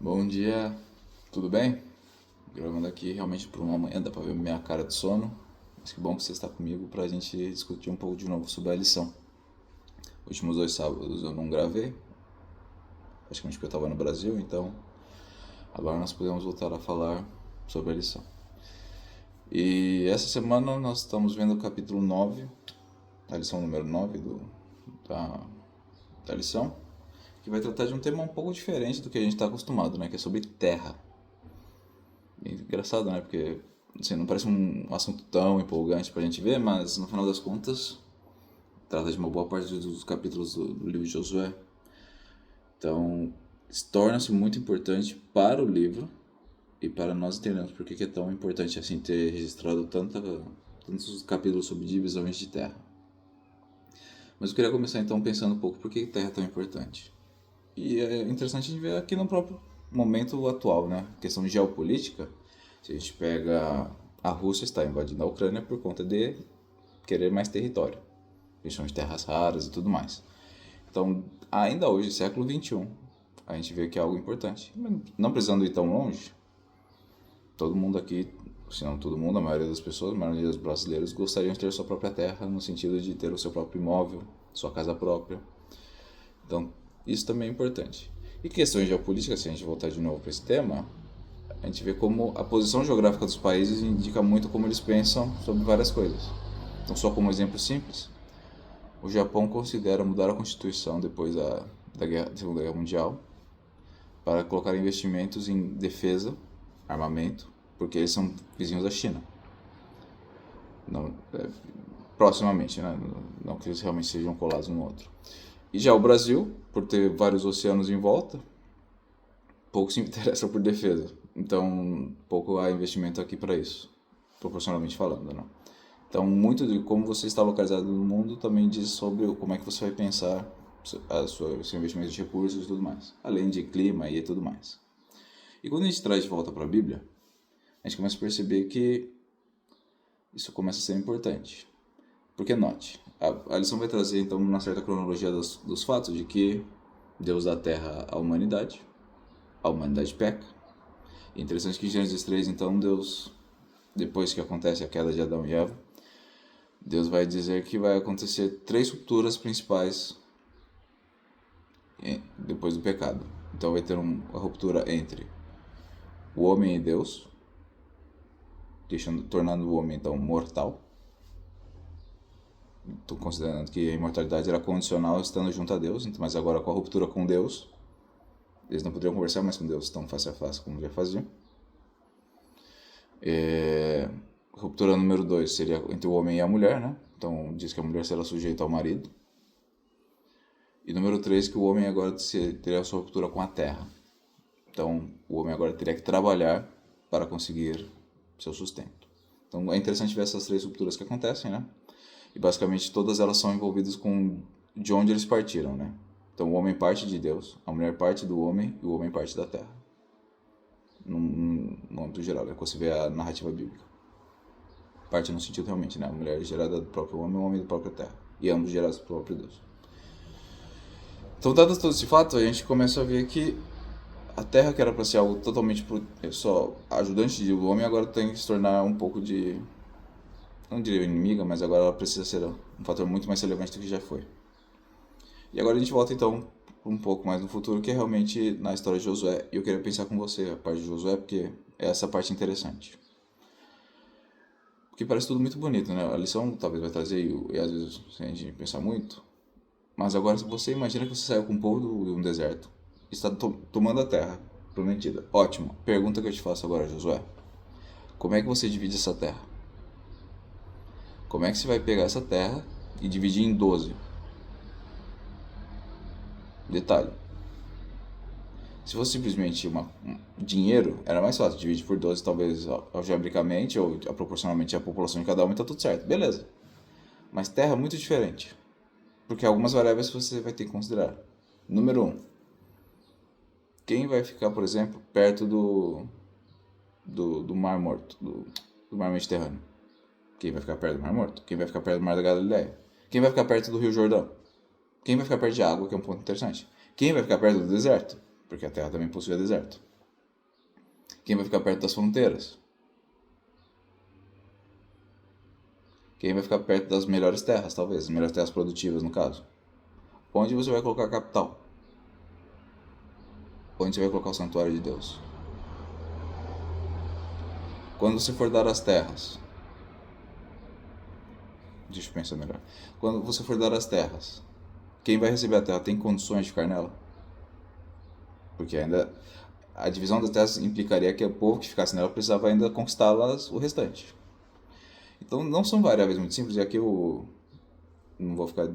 Bom dia, tudo bem? Gravando aqui realmente por uma manhã, dá pra ver minha cara de sono. Mas que bom que você está comigo pra gente discutir um pouco de novo sobre a lição. Últimos 2 sábados eu não gravei, praticamente porque eu estava no Brasil, então agora nós podemos voltar a falar sobre a lição. E essa semana nós estamos vendo o capítulo 9, a lição número 9 da, da lição, que vai tratar de um tema um pouco diferente do que a gente está acostumado, né? Que é sobre terra. E engraçado, né? Porque assim, não parece um assunto tão empolgante pra gente ver, mas no final das contas trata de uma boa parte dos capítulos do livro de Josué. Então, torna-se muito importante para o livro e para nós entendermos por que é tão importante assim ter registrado tantos capítulos sobre divisões de terra. Mas eu queria começar então pensando um pouco por que terra é tão importante. E é interessante a gente ver aqui no próprio momento atual, né? Questão de geopolítica, se a gente pega a Rússia está invadindo a Ucrânia por conta de querer mais território, principalmente terras raras e tudo mais. Então, ainda hoje, século XXI, a gente vê que é algo importante. Não precisando ir tão longe, todo mundo aqui, se não todo mundo, a maioria das pessoas, a maioria dos brasileiros gostariam de ter sua própria terra, no sentido de ter o seu próprio imóvel, sua casa própria. Então, isso também é importante. E questões geopolíticas, se a gente voltar de novo para esse tema, a gente vê como a posição geográfica dos países indica muito como eles pensam sobre várias coisas. Então, só como exemplo simples, o Japão considera mudar a constituição depois da Segunda Guerra Mundial para colocar investimentos em defesa, armamento, porque eles são vizinhos da China. Não, proximamente, né? Não que eles realmente sejam colados um no outro. E já o Brasil, por ter vários oceanos em volta, pouco se interessa por defesa. Então, pouco há investimento aqui para isso, proporcionalmente falando, né? Então, muito de como você está localizado no mundo também diz sobre como é que você vai pensar seu investimento de recursos e tudo mais, além de clima e tudo mais. E quando a gente traz de volta para a Bíblia, a gente começa a perceber que isso começa a ser importante. Porque note, a lição vai trazer então uma certa cronologia dos fatos de que Deus dá a terra à humanidade, a humanidade peca. E é interessante que em Gênesis 3, então, Deus, depois que acontece a queda de Adão e Eva, Deus vai dizer que vai acontecer 3 rupturas principais depois do pecado. Então vai ter uma ruptura entre o homem e Deus, tornando o homem então mortal. Estou considerando que a imortalidade era condicional estando junto a Deus, mas agora com a ruptura com Deus, eles não poderiam conversar mais com Deus tão face a face como já faziam. Ruptura número 2 seria entre o homem e a mulher, né? Então diz que a mulher será sujeita ao marido. E número 3, que o homem agora teria a sua ruptura com a terra. Então o homem agora teria que trabalhar para conseguir seu sustento. Então é interessante ver essas 3 rupturas que acontecem, né? E basicamente todas elas são envolvidas com de onde eles partiram, né? Então o homem parte de Deus, a mulher parte do homem e o homem parte da terra. No âmbito geral, é quando você vê a narrativa bíblica. Parte no sentido realmente, né? A mulher é gerada do próprio homem e o homem da própria terra. E ambos gerados do próprio Deus. Então, dado todo esse fato, a gente começa a ver que a terra, que era para ser algo totalmente só ajudante do homem, agora tem que se tornar um pouco de, não diria inimiga, mas agora ela precisa ser um fator muito mais relevante do que já foi. E agora a gente volta então um pouco mais no futuro, que é realmente na história de Josué. E eu queria pensar com você a parte de Josué, porque é essa parte interessante. Porque parece tudo muito bonito, né? A lição talvez vai trazer, e às vezes se a gente pensar muito. Mas agora se você imagina que você saiu com um povo de um deserto, está tomando a terra prometida. Ótimo. Pergunta que eu te faço agora, Josué. Como é que você divide essa terra? Como é que você vai pegar essa terra e dividir em 12? Detalhe. Se fosse simplesmente dinheiro, era mais fácil. Dividir por 12, talvez algebricamente ou proporcionalmente à população de cada um, e tá tudo certo. Beleza. Mas terra é muito diferente. Porque algumas variáveis você vai ter que considerar. Número 1. Quem vai ficar, por exemplo, perto do Mar Morto, do Mar Mediterrâneo? Quem vai ficar perto do Mar Morto? Quem vai ficar perto do Mar da Galileia? Quem vai ficar perto do Rio Jordão? Quem vai ficar perto de água, que é um ponto interessante? Quem vai ficar perto do deserto? Porque a Terra também possui deserto. Quem vai ficar perto das fronteiras? Quem vai ficar perto das melhores terras, talvez, as melhores terras produtivas, no caso? Onde você vai colocar a capital? Onde você vai colocar o santuário de Deus? Quando você for dar as terras, deixa eu pensar melhor. Quando você for dar as terras, quem vai receber a terra tem condições de ficar nela? Porque ainda a divisão das terras implicaria que o povo que ficasse nela precisava ainda conquistá-las o restante. Então não são variáveis muito simples, e aqui eu não vou ficar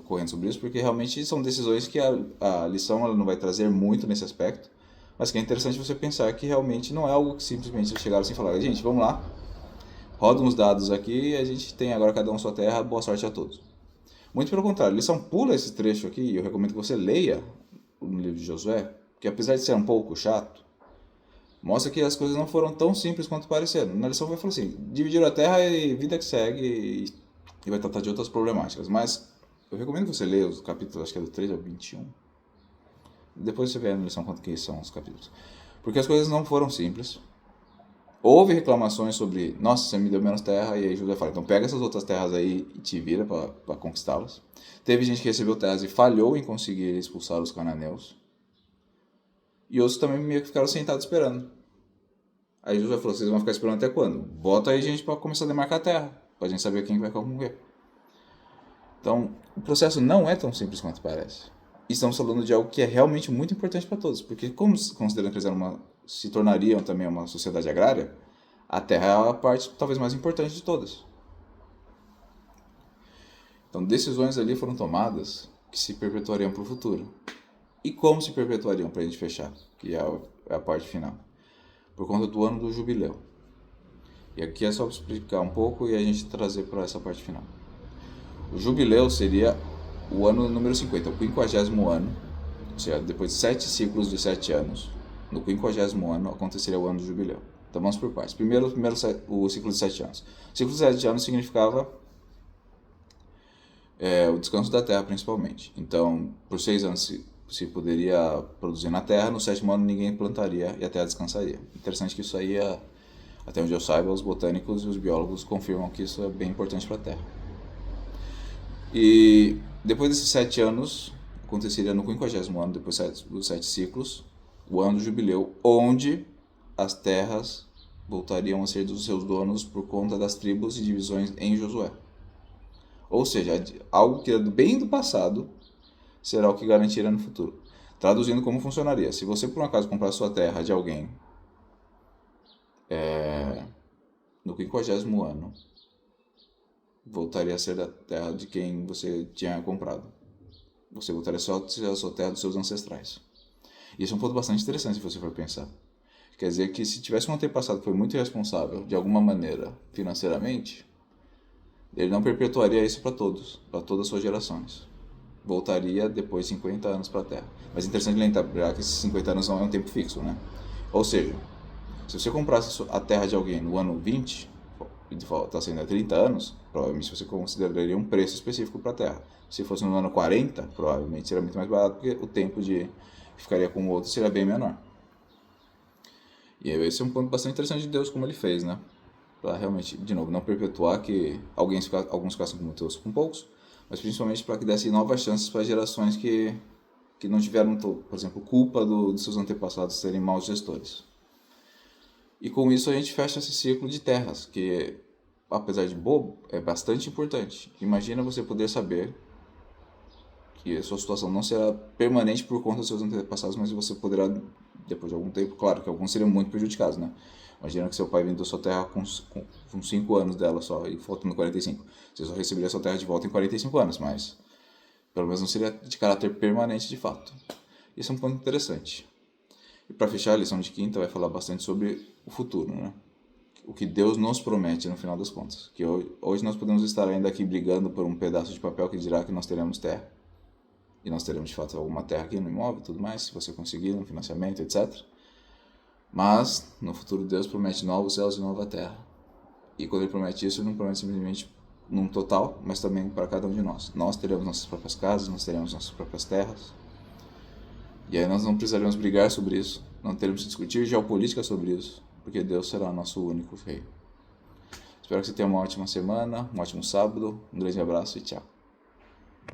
correndo sobre isso, porque realmente são decisões que a lição ela não vai trazer muito nesse aspecto, mas que é interessante você pensar que realmente não é algo que simplesmente eles chegaram assim e falaram: gente, vamos lá, roda uns dados aqui e a gente tem agora cada um sua terra, boa sorte a todos. Muito pelo contrário, a lição pula esse trecho aqui, e eu recomendo que você leia no livro de Josué, que apesar de ser um pouco chato, mostra que as coisas não foram tão simples quanto pareceram. Na lição vai falar assim: dividiram a terra e vida que segue, e vai tratar de outras problemáticas. Mas eu recomendo que você leia os capítulos, acho que é do 3 ao 21. Depois você vê na lição quanto que são os capítulos. Porque as coisas não foram simples. Houve reclamações sobre: nossa, você me deu menos terra, e aí José fala: então pega essas outras terras aí e te vira para conquistá-las. Teve gente que recebeu terras e falhou em conseguir expulsar os cananeus. E outros também meio que ficaram sentados esperando. Aí Josué falou: vocês vão ficar esperando até quando? Bota aí gente para começar a demarcar a terra, pra gente saber quem vai concorrer. Então, o processo não é tão simples quanto parece. Estamos falando de algo que é realmente muito importante para todos, porque como considerando que eles se tornariam também uma sociedade agrária, a terra é a parte talvez mais importante de todas. Então, decisões ali foram tomadas que se perpetuariam para o futuro. E como se perpetuariam, para a gente fechar, que é a parte final? Por conta do ano do jubileu. E aqui é só para explicar um pouco e a gente trazer para essa parte final. O jubileu seria o ano número 50, o 50º ano, ou seja, depois de 7 ciclos de 7 anos, no 50º ano aconteceria o ano do jubileu. Então vamos por partes. Primeiro o ciclo de 7 anos. O ciclo de 7 anos significava o descanso da terra, principalmente. Então, por 6 anos se poderia produzir na terra, no 7º ano ninguém plantaria e a terra descansaria. Interessante que isso aí, até onde eu saiba, os botânicos e os biólogos confirmam que isso é bem importante para a terra. E depois desses 7 anos, aconteceria no 50º ano, depois dos 7 ciclos, o ano do jubileu, onde as terras voltariam a ser dos seus donos por conta das tribos e divisões em Josué. Ou seja, algo que é bem do passado será o que garantirá no futuro. Traduzindo, como funcionaria: se você por um acaso comprar sua terra de alguém no 50º ano, voltaria a ser da terra de quem você tinha comprado. Você voltaria só a ser a sua terra dos seus ancestrais. E isso é um ponto bastante interessante se você for pensar. Quer dizer que se tivesse um antepassado que foi muito irresponsável, de alguma maneira, financeiramente, ele não perpetuaria isso para todas as suas gerações. Voltaria depois de 50 anos para a Terra. Mas é interessante lembrar que esses 50 anos não é um tempo fixo, né? Ou seja, se você comprasse a terra de alguém no ano 20, e está sendo há 30 anos, provavelmente você consideraria um preço específico para a terra. Se fosse no ano 40, provavelmente seria muito mais barato, porque o tempo que ficaria com o outro seria bem menor. E aí esse é um ponto bastante interessante de Deus, como ele fez, né? Para realmente, de novo, não perpetuar que alguns ficassem com Deus com poucos, mas principalmente para que desse novas chances para gerações que não tiveram, por exemplo, culpa dos seus antepassados serem maus gestores. E com isso a gente fecha esse ciclo de terras, que, apesar de bobo, é bastante importante. Imagina você poder saber que a sua situação não será permanente por conta dos seus antepassados, mas você poderá, depois de algum tempo, claro que alguns seriam muito prejudicados, né? Imagina que seu pai vendeu sua terra com 5 anos dela só, e faltando 45. Você só receberia sua terra de volta em 45 anos, mas pelo menos não seria de caráter permanente de fato. Isso é um ponto interessante. E para fechar, a lição de quinta vai falar bastante sobre o futuro, né? O que Deus nos promete no final das contas. Que hoje nós podemos estar ainda aqui brigando por um pedaço de papel que dirá que nós teremos terra. E nós teremos de fato alguma terra aqui no imóvel e tudo mais, se você conseguir um financiamento, etc. Mas no futuro Deus promete novos céus e nova terra. E quando Ele promete isso, Ele não promete simplesmente num total, mas também para cada um de nós. Nós teremos nossas próprias casas, nós teremos nossas próprias terras. E aí nós não precisaremos brigar sobre isso, Não teremos que discutir geopolítica sobre isso, porque Deus será nosso único rei. Espero que você tenha uma ótima semana, um ótimo sábado, um grande abraço e tchau.